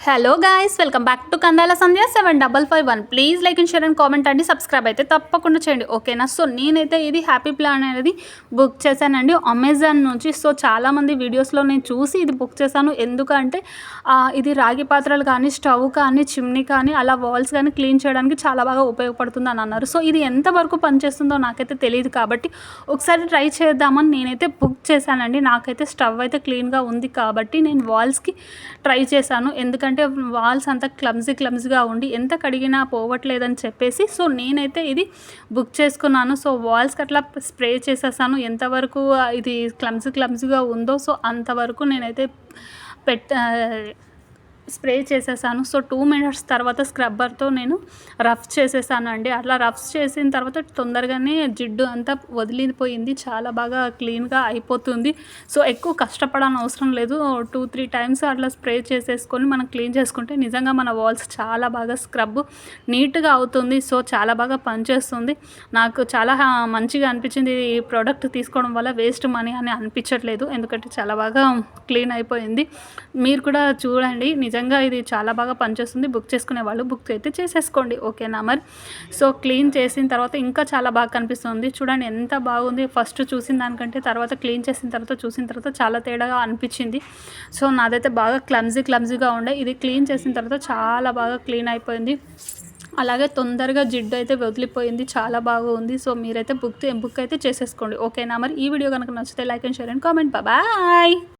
Hello guys, welcome back to Kandala Sandhya 7551. Please like and share and comment అండి, subscribe అయితే తప్పకుండా చేయండి, ఓకేనా. సో నేనైతే ఇది హ్యాపీ ప్లాన్ అనేది బుక్ చేశానండి అమెజాన్ నుంచి. సో చాలామంది వీడియోస్లో నేను చూసి ఇది బుక్ చేశాను. ఎందుకంటే ఇది రాగి పాత్రలు కానీ, స్టవ్ కానీ, చిమ్నీ కానీ, అలా వాల్స్ కానీ క్లీన్ చేయడానికి చాలా బాగా ఉపయోగపడుతుంది అని అన్నారు. సో ఇది ఎంతవరకు పనిచేస్తుందో నాకైతే తెలియదు, కాబట్టి ఒకసారి ట్రై చేద్దామని నేనైతే బుక్ చేశానండి. నాకైతే స్టవ్ అయితే క్లీన్గా ఉంది కాబట్టి నేను వాల్స్కి ట్రై చేశాను. ఎందుకంటే వాల్స్ అంతా క్లమ్జీగా ఉండి ఎంత కడిగినా పోవట్లేదని చెప్పేసి సో నేనైతే ఇది బుక్ చేసుకున్నాను. సో వాల్స్కి అట్లా స్ప్రే చేసేసాను. ఎంతవరకు ఇది క్లమ్జీగా ఉందో సో అంతవరకు నేనైతే స్ప్రే చేసేసాను. సో 2 మినిట్స్ తర్వాత స్క్రబ్బర్తో నేను రఫ్ చేసేసాను అండి. అట్లా రఫ్ చేసిన తర్వాత తొందరగానే జిడ్డు అంతా వదిలిపోయింది, చాలా బాగా క్లీన్గా అయిపోతుంది. సో ఎక్కువ కష్టపడని అవసరం లేదు. 2-3 టైమ్స్ అట్లా స్ప్రే చేసేసుకొని మనం క్లీన్ చేసుకుంటే నిజంగా మన వాల్స్ చాలా బాగా స్క్రబ్ నీట్గా అవుతుంది. సో చాలా బాగా పనిచేస్తుంది. నాకు చాలా మంచిగా అనిపించింది. ఈ ప్రోడక్ట్ తీసుకోవడం వల్ల వేస్ట్ మనీ అని అనిపించట్లేదు, ఎందుకంటే చాలా బాగా క్లీన్ అయిపోయింది. మీరు కూడా చూడండి, నిజంగా ఇది చాలా బాగా పనిచేస్తుంది. బుక్ చేసుకునే వాళ్ళు బుక్ అయితే చేసేసుకోండి, ఓకేనా. మరి సో క్లీన్ చేసిన తర్వాత ఇంకా చాలా బాగా కనిపిస్తుంది. చూడండి ఎంత బాగుంది. ఫస్ట్ చూసిన దానికంటే తర్వాత క్లీన్ చేసిన తర్వాత చాలా తేడాగా అనిపించింది. సో నాదైతే బాగా క్లమ్జీగా ఉండే, ఇది క్లీన్ చేసిన తర్వాత చాలా బాగా క్లీన్ అయిపోయింది. అలాగే తొందరగా జిడ్డు అయితే వదిలిపోయింది, చాలా బాగా ఉంది. సో మీరైతే బుక్ అయితే చేసేసుకోండి, ఓకేనా. మరి ఈ వీడియో కనుక నచ్చితే like and share and comment. Bye.